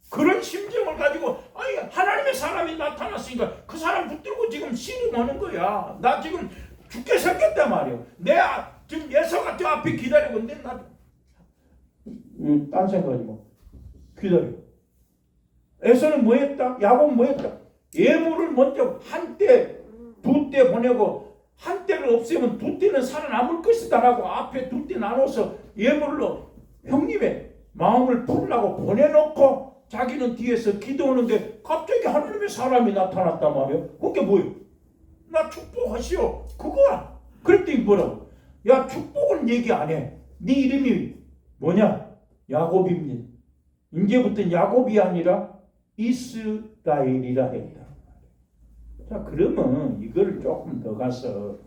Speaker 1: 그런 심정을 가지고 아니 하나님의 사람이 나타났으니까 그 사람 붙들고 지금 씨름하는 거야. 나 지금 죽게 생겼단 말이야. 내가 지금 예서가 저 앞에 기다리고 있는데 나 딴 생각하지 뭐 기다려. 에서는 뭐 했다? 야곱은 뭐 했다? 예물을 먼저 한 때, 두 때 보내고 한 떼를 없애면 두 떼는 살아남을 것이다라고 앞에 두 떼 나눠서 예물로 형님의 마음을 풀라고 보내놓고 자기는 뒤에서 기도하는데 갑자기 하나님의 사람이 나타났단 말이에요. 그게 뭐예요? 나 축복하시오. 그거야. 그랬더니 뭐라고? 야, 축복은 얘기 안 해. 네 이름이 뭐냐? 야곱입니다. 이제부터는 야곱이 아니라 이스라엘이라 했다. 자, 그러면 이걸 조금 더 가서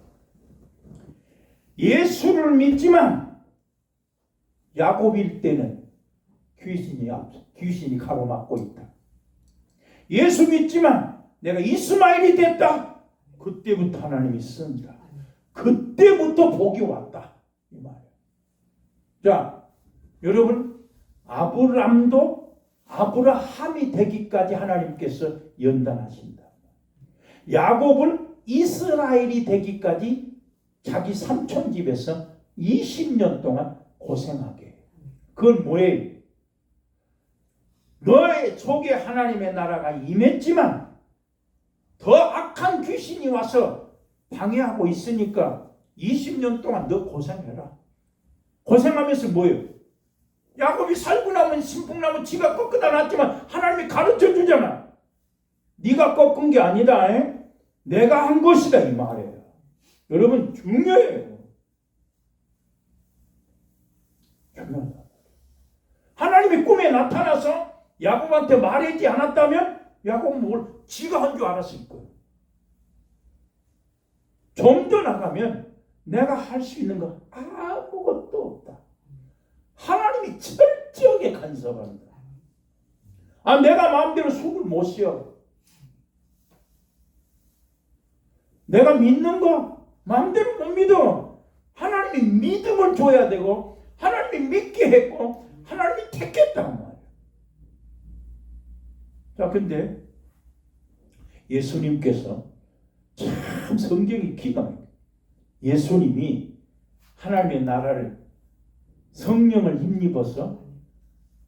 Speaker 1: 예수를 믿지만 야곱일 때는 귀신이 가로막고 있다. 예수 믿지만 내가 이스마엘이 됐다. 그때부터 하나님이 쓴다. 그때부터 복이 왔다. 이 말이에요. 자, 여러분, 아브라함이 되기까지 하나님께서 연단하신다. 야곱을 이스라엘이 되기까지 자기 삼촌 집에서 20년 동안 고생하게 해요. 그건 뭐예요? 너의 속에 하나님의 나라가 임했지만 더 악한 귀신이 와서 방해하고 있으니까 20년 동안 너 고생해라. 고생하면서 뭐예요? 야곱이 살고 나면 신풍나무 지가 꺾어다 놨지만 하나님이 가르쳐 주잖아. 네가 꺾은 게 아니다. 내가 한 것이다 이 말이에요. 여러분 중요해요. 중요하다. 하나님이 꿈에 나타나서 야곱한테 말하지 않았다면 야곱은 뭘 지가 한 줄 알았을 거예요. 좀 더 나가면 내가 할 수 있는 거 아무것도 없다. 하나님이 철저하게 간섭한다. 내가 마음대로 술을 못 쉬어. 내가 믿는 거 마음대로 못 믿어. 하나님이 믿음을 줘야 되고 하나님이 믿게 했고 하나님이 택했단 말이야. 자, 근데 예수님께서 참 성경이 기가 막혀요. 예수님이 하나님의 나라를 성령을 힘입어서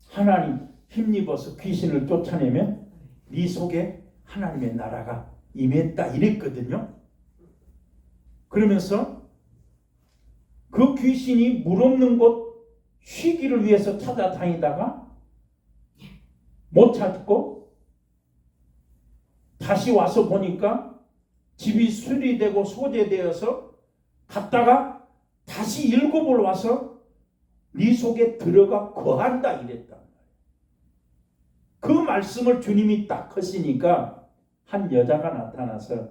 Speaker 1: 하나님 힘입어서 귀신을 쫓아내면 네 속에 하나님의 나라가 임했다 이랬거든요. 그러면서 그 귀신이 물 없는 곳 쉬기를 위해서 찾아다니다가 못 찾고 다시 와서 보니까 집이 수리되고 소재되어서 갔다가 다시 7을 와서 네 속에 들어가 거한다 이랬다. 그 말씀을 주님이 딱 하시니까 한 여자가 나타나서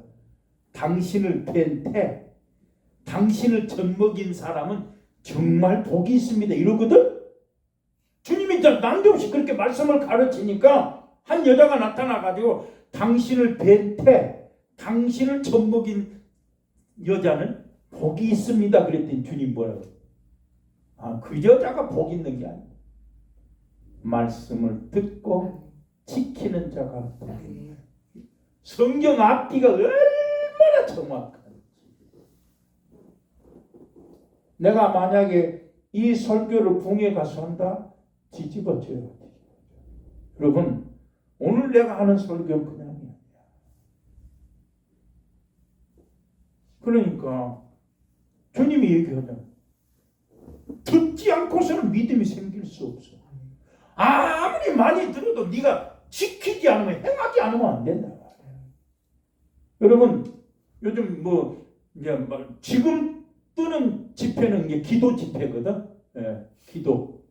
Speaker 1: 당신을 뵌 태, 당신을 젖먹인 사람은 정말 복이 있습니다 이러거든. 주님이 난데없이 그렇게 말씀을 가르치니까 한 여자가 나타나가지고 당신을 뵌 태, 당신을 젖먹인 여자는 복이 있습니다 그랬더니 주님 뭐라고? 그 여자가 복 있는 게 아니에요. 말씀을 듣고 지키는 자가 복이 있는. 성경 앞뒤가 얼마나 정확한지. 내가 만약에 이 설교를 붕에 가서 한다? 뒤집어져요. 여러분, 오늘 내가 하는 설교는 그냥 아니야. 그러니까 주님이 얘기하잖아. 듣지 않고서는 믿음이 생길 수 없어. 아무리 많이 들어도 네가 지키지 않으면, 행하지 않으면 안 된다. 여러분, 요즘 이제 지금 뜨는 집회는 이게 기도 집회거든. 기도.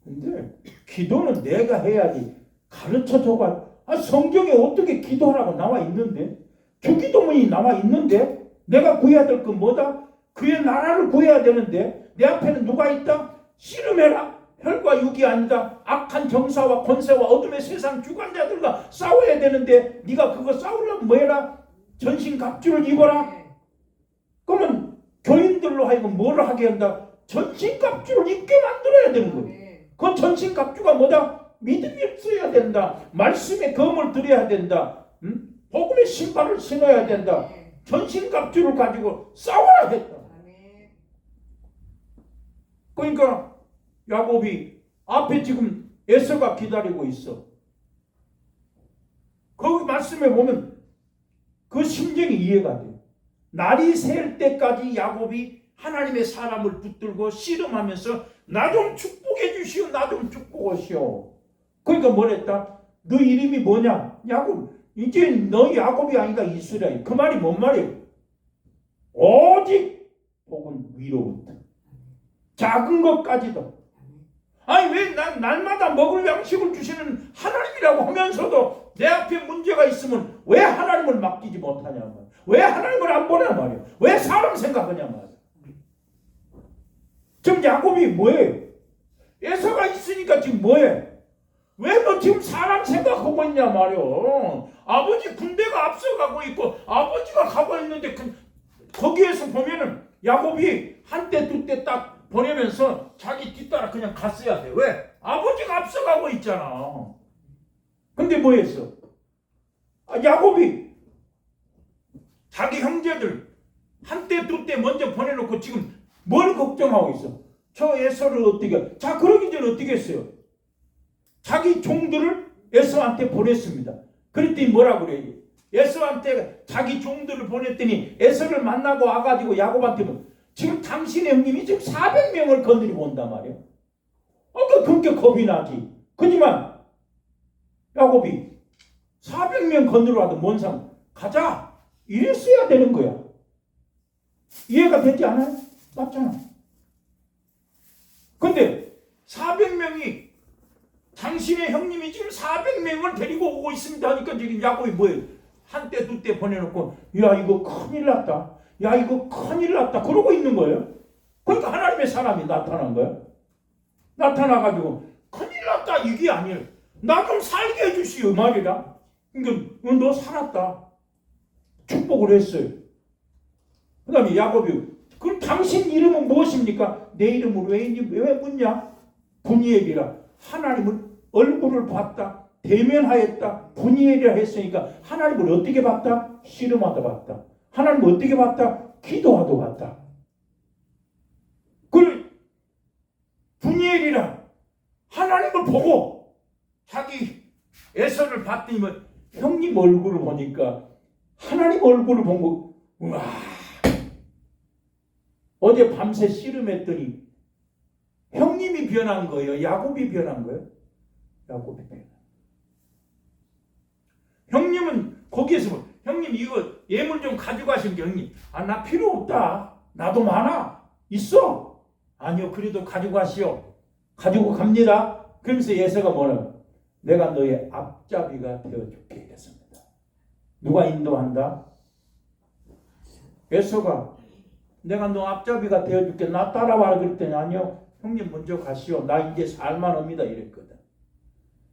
Speaker 1: 근데 기도는 내가 해야지. 가르쳐줘가. 성경에 어떻게 기도하라고 나와 있는데? 주기도문이 나와 있는데 내가 구해야 될 건 뭐다? 그의 나라를 구해야 되는데 내 앞에는 누가 있다? 씨름해라. 혈과 육이 아니다. 악한 정사와 권세와 어둠의 세상 주관자들과 싸워야 되는데 네가 그거 싸우려면 뭐해라? 전신갑주를 입어라. 그러면 교인들로 하여금 뭐를 하게 한다? 전신갑주를 입게 만들어야 되는 거예요. 그 전신갑주가 뭐다? 믿음이 있어야 된다. 말씀의 검을 들여야 된다. 복음의 신발을 신어야 된다. 전신갑주를 가지고 싸워야 했다. 그러니까 야곱이 앞에 지금 에서가 기다리고 있어. 거기 말씀에 보면 그 심정이 이해가 돼요. 날이 셀 때까지 야곱이 하나님의 사람을 붙들고 씨름하면서 나 좀 축복해 주시오. 나 좀 축복하시오. 그러니까 뭐랬다? 너 이름이 뭐냐? 야곱. 이제 너 야곱이 아니라 이스라엘. 그 말이 뭔 말이에요? 오직 복은 위로부터. 작은 것까지도. 아니 왜 날마다 먹을 양식을 주시는 하나님이라고 하면서도 내 앞에 문제가 있으면 왜 하나님을 맡기지 못하냐 말이야. 왜 하나님을 안 보냐 말이야. 왜 사람 생각하냐 말이야. 지금 야곱이 뭐예요? 에서가 있으니까 지금 뭐해? 왜 너 지금 사람 생각하고 있냐 말이야. 아버지 군대가 앞서가고 있고 아버지가 가고 있는데 거기에서 보면은 야곱이 한때 두 때 딱 보내면서 자기 뒤따라 그냥 갔어야 돼. 왜? 아버지가 앞서가고 있잖아. 근데 뭐 했어? 야곱이 자기 형제들 한때 두 때 먼저 보내놓고 지금 뭘 걱정하고 있어? 저 에서를 어떻게? 자, 그러기 전에 어떻게 했어요? 자기 종들을 에서한테 보냈습니다. 그랬더니 뭐라고 그래요? 에서한테 자기 종들을 보냈더니 에서를 만나고 와가지고 야곱한테 뭐 지금 당신의 형님이 지금 400명을 건드리고 온단 말이에요. 그러니까 겁이 나지. 그지만 야곱이 400명 건드려 와도 뭔 상관? 가자. 이랬어야 되는 거야. 이해가 되지 않아요? 맞잖아. 근데 400명이 당신의 형님이 지금 400명을 데리고 오고 있습니다 하니까 지금 야곱이 뭐예요? 한때 두 때 보내놓고 야 이거 큰일 났다. 야 이거 큰일 났다. 그러고 있는 거예요. 그러니까 하나님의 사람이 나타난 거예요. 나타나가지고 큰일 났다 이게 아니에요. 나 좀 살게 해주시오 말이라. 그러니까 너 살았다. 축복을 했어요. 그 다음에 야곱이 그럼 당신 이름은 무엇입니까? 내 이름을 왜 묻냐? 분이엘이라. 하나님을 얼굴을 봤다. 대면하였다. 분이엘이라 했으니까 하나님을 어떻게 봤다? 씨름하다 봤다. 하나님을 어떻게 봤다? 기도하다 봤다. 그 분이엘이라 하나님을 보고 자기 에서를 봤더니 형님 얼굴을 보니까 하나님 얼굴을 본 거 우와. 어제 밤새 씨름했더니 형님이 변한 거예요? 야곱이 변한 거예요? 야곱이 변한. 형님은 거기에서 형님 이거 예물 좀 가져가신 게 형님 나 필요 없다. 나도 많아. 있어. 아니요 그래도 가져가시오. 가지고 갑니다. 그러면서 예서가 뭐라? 내가 너의 앞잡이가 되어줄게 이랬습니다. 누가 인도한다? 예서가 내가 너 앞잡이가 되어줄게. 나 따라와라 그랬더니 아니요. 형님 먼저 가시오. 나 이제 살만합니다. 이랬거든.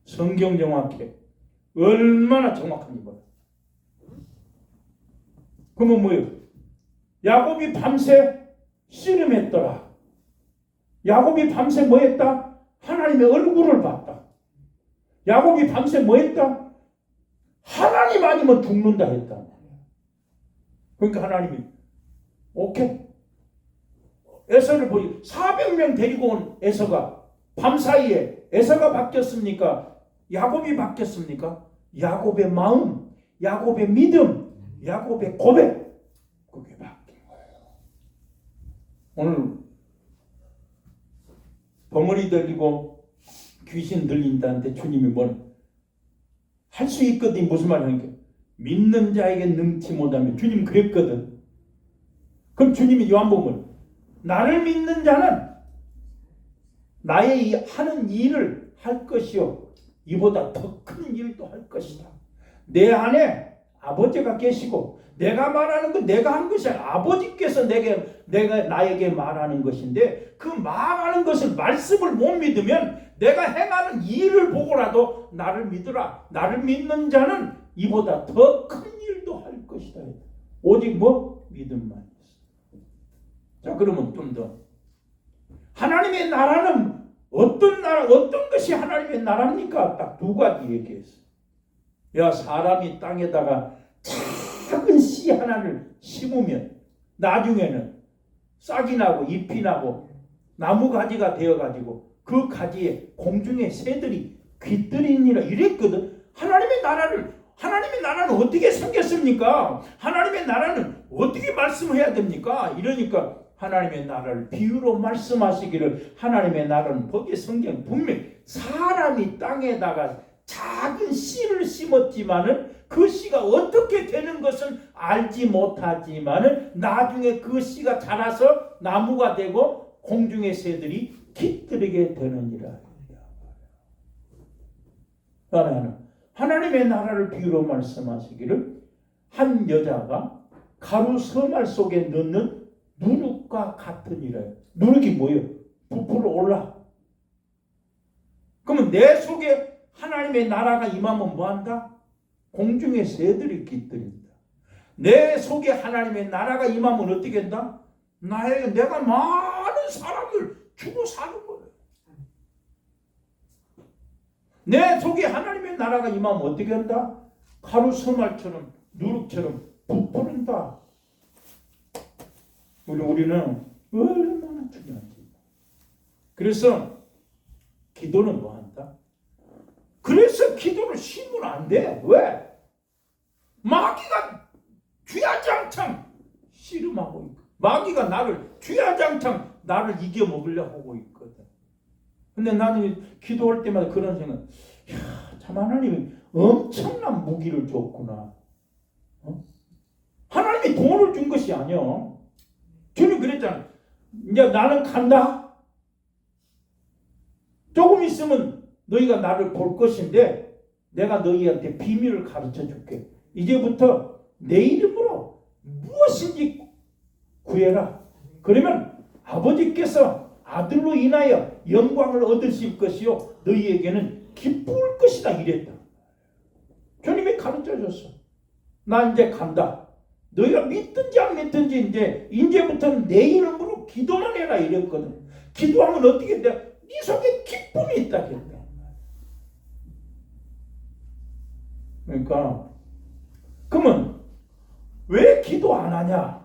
Speaker 1: 성경 정확해. 얼마나 정확한지 몰라. 그러면 뭐예요? 야곱이 밤새 씨름했더라. 야곱이 밤새 뭐 했다? 하나님의 얼굴을 봤다. 야곱이 밤새 뭐 했다? 하나님 아니면 죽는다 했다. 그러니까 하나님이 오케이. 에서를 보니 400명 데리고 온 에서가 밤사이에 에서가 바뀌었습니까? 야곱이 바뀌었습니까? 야곱의 마음, 야곱의 믿음, 야곱의 고백 그게 바뀐 거예요. 오늘 벙어리 들리고 귀신 들린다는데 주님이 뭘 할 수 있거든. 무슨 말 하니까 믿는 자에게 능치 못하면 주님 그랬거든. 그럼 주님이 요한복음을 나를 믿는 자는 나의 이 하는 일을 할 것이요 이보다 더 큰 일도 할 것이다. 내 안에 아버지가 계시고 내가 말하는 건 내가 한 것이 아니라 아버지께서 내가 나에게 말하는 것인데 그 말하는 것을 말씀을 못 믿으면 내가 행하는 일을 보고라도 나를 믿으라. 나를 믿는 자는 이보다 더 큰 일도 할 것이다. 오직 뭐? 믿음만 있어. 자 그러면 좀 더 하나님의 나라는 어떤 나라, 어떤 것이 하나님의 나라입니까? 딱 두 가지 얘기했어. 야 사람이 땅에다가 작은 씨 하나를 심으면 나중에는 싹이 나고 잎이 나고 나무 가지가 되어가지고 그 가지에 공중의 새들이 깃들이니라 이랬거든. 하나님의 나라를 하나님의 나라는 어떻게 생겼습니까? 하나님의 나라는 어떻게 말씀해야 됩니까? 이러니까 하나님의 나라를 비유로 말씀하시기를 하나님의 나라는 거기에 성경 분명히 사람이 땅에다가 작은 씨를 심었지만은 그 씨가 어떻게 되는 것은 알지 못하지만은 나중에 그 씨가 자라서 나무가 되고 공중의 새들이 깃들게 되느니라. 하나님의 나라를 비유로 말씀하시기를 한 여자가 가루 서말 속에 넣는 누룩과 같으니라. 누룩이 뭐예요? 부풀어 올라. 그러면 내 속에 하나님의 나라가 임하면 뭐한다? 공중의 새들이 깃들인다. 내 속에 하나님의 나라가 임하면 어떻게 한다? 내가 많은 사람을 주고 사는 거예요. 내 속에 하나님의 나라가 임하면 어떻게 한다? 가루 서말처럼 누룩처럼 부풀은다. 우리는 얼마나 중요한지. 그래서 기도는 뭐 한다? 그래서 기도를 쉬면 안 돼. 왜? 마귀가 주야장창 씨름하고 있고 마귀가 주야장창 나를 이겨먹으려고 하고 있거든. 근데 나는 기도할 때마다 그런 생각, 참 하나님이 엄청난 무기를 줬구나. 하나님이 돈을 준 것이 아니야. 주님 그랬잖아. 이제 나는 간다. 조금 있으면 너희가 나를 볼 것인데 내가 너희한테 비밀을 가르쳐 줄게. 이제부터 내 이름으로 무엇인지 구해라. 그러면 아버지께서 아들로 인하여 영광을 얻으실 것이요 너희에게는 기쁠 것이다 이랬다. 주님이 가르쳐 줬어. 나 이제 간다. 너희가 믿든지 안 믿든지 이제부터는 내 이름으로 기도만 해라 이랬거든. 기도하면 어떻게 돼? 네 속에 기쁨이 있다 했다. 그러니까 그러면 왜 기도 안 하냐?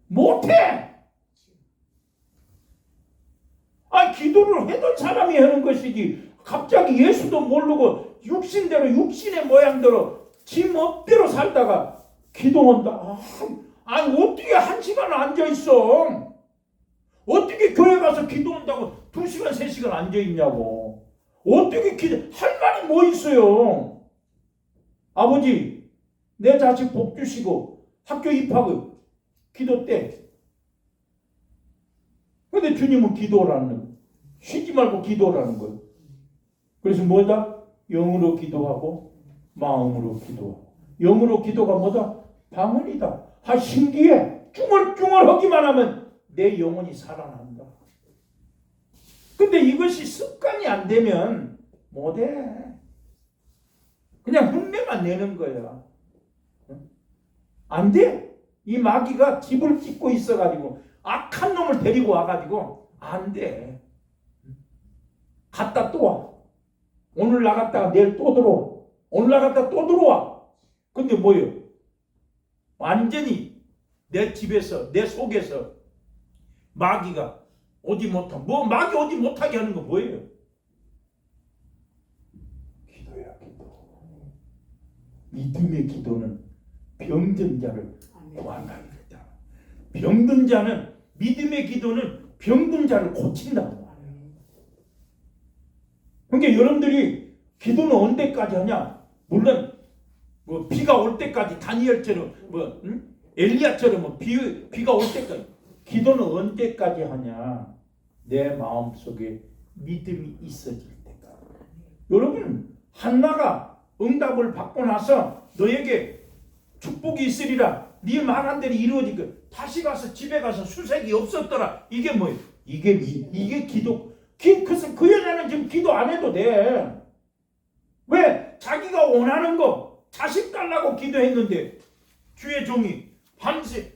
Speaker 1: 못해. 기도를 해던 사람이 하는 것이지. 갑자기 예수도 모르고 육신대로 육신의 모양대로 지 멋대로 살다가 기도한다. 어떻게 1시간 앉아있어? 어떻게 교회 가서 기도한다고 2시간 3시간 앉아있냐고. 어떻게 할 말이 뭐 있어요? 아버지 내 자식 복 주시고 학교 입학을 기도 때. 근데 주님은 기도라는 거예요. 쉬지 말고 기도라는 거예요. 그래서 뭐다? 영으로 기도하고 마음으로 기도하고. 영으로 기도가 뭐다? 방언이다. 신기해. 쭝얼쭝얼하기만 하면 내 영혼이 살아난다. 근데 이것이 습관이 안 되면 못해. 그냥 흉내만 내는 거야. 안 돼. 이 마귀가 집을 짓고 있어가지고 악한 놈을 데리고 와가지고 안 돼. 갔다 또 와. 오늘 나갔다가 내일 또 들어와. 오늘 나갔다 또 들어와. 근데 뭐예요? 완전히 내 집에서 내 속에서 마귀가 오지 못한 마귀 오지 못하게 하는 거 뭐예요? 기도야 기도. 믿음의 기도는 병든 자를 구한다. 병든 자는 믿음의 기도는 병든 자를 고친다. 그러니까 여러분들이 기도는 언제까지 하냐? 물론 비가 올 때까지 다니엘처럼 엘리야처럼 비가 올 때까지. 기도는 언제까지 하냐? 내 마음속에 믿음이 있어질 때까. 여러분 한나가 응답을 받고 나서 너에게 축복이 있으리라. 네 말한 대로 이루어지고 다시 가서 집에 가서 수색이 없었더라. 이게 뭐예요? 이게 기도. 그래서 그 여자는 지금 기도 안 해도 돼. 왜? 자기가 원하는 거 자식 달라고 기도했는데 주의 종이 밤새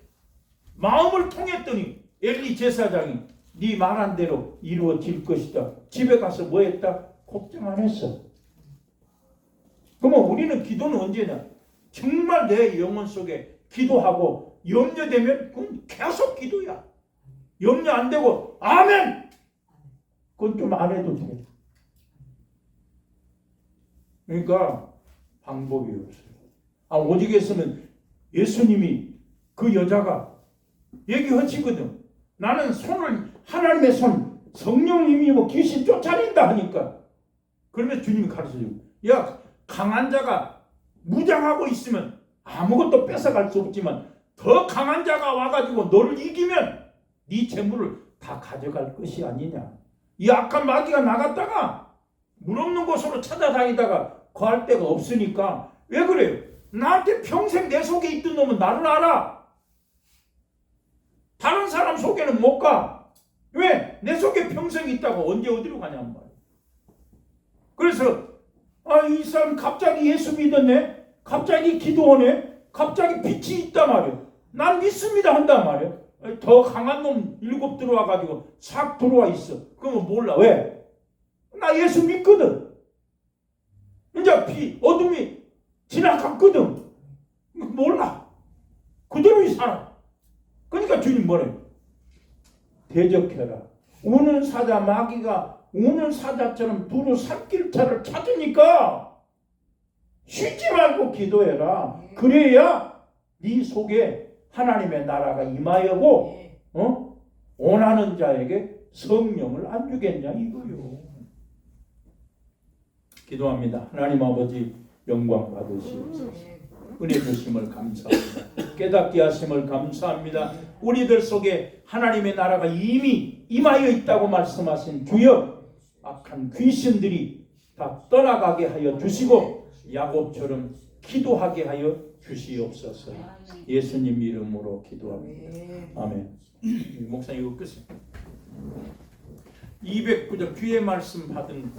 Speaker 1: 마음을 통했더니 엘리 제사장이 네 말한 대로 이루어질 것이다. 집에 가서 뭐 했다? 걱정 안 했어. 그러면 우리는 기도는 언제냐? 정말 내 영혼 속에 기도하고 염려되면 그건 계속 기도야. 염려 안 되고 아멘! 그건 좀 안 해도 돼. 그러니까 방법이 없어요. 오직 했으면 예수님이 그 여자가 얘기하시거든. 나는 손을 하나님의 손 성령님이 뭐 귀신 쫓아낸다 하니까 그러면 주님이 가르쳐주고 야 강한 자가 무장하고 있으면 아무것도 뺏어갈 수 없지만 더 강한 자가 와가지고 너를 이기면 네 재물을 다 가져갈 것이 아니냐. 이 악한 마귀가 나갔다가 물 없는 곳으로 찾아다니다가 구할 데가 없으니까 왜 그래요? 나한테 평생 내 속에 있던 놈은 나를 알아. 다른 사람 속에는 못 가. 왜? 내 속에 평생 있다고 언제 어디로 가냔 말이야. 그래서 이 사람 갑자기 예수 믿었네. 갑자기 기도하네. 갑자기 빛이 있단 말이야. 난 믿습니다 한단 말이야. 더 강한 놈 7 들어와가지고 싹 들어와 있어. 그러면 몰라. 왜? 나 예수 믿거든. 이제 어둠이 지나갔거든. 몰라. 그대로 살아. 그러니까 주님 뭐래요? 대적해라. 우는 사자 마귀가 우는 사자처럼 두루 삼킬 차를 찾으니까 쉬지 말고 기도해라. 그래야 네 속에 하나님의 나라가 임하여고 원하는 자에게 성령을 안 주겠냐 이거요. 기도합니다. 하나님 아버지 영광 받으시옵소서. 은혜 주심을 감사합니다. 깨닫게 하심을 감사합니다. 우리들 속에 하나님의 나라가 이미 임하여 있다고 말씀하신 주여 악한 귀신들이 다 떠나가게 하여 주시고 야곱처럼 기도하게 하여 주시옵소서. 예수님 이름으로 기도합니다. 아멘. 목사님 이거 끝이에요. 209장 뒤에 말씀 받은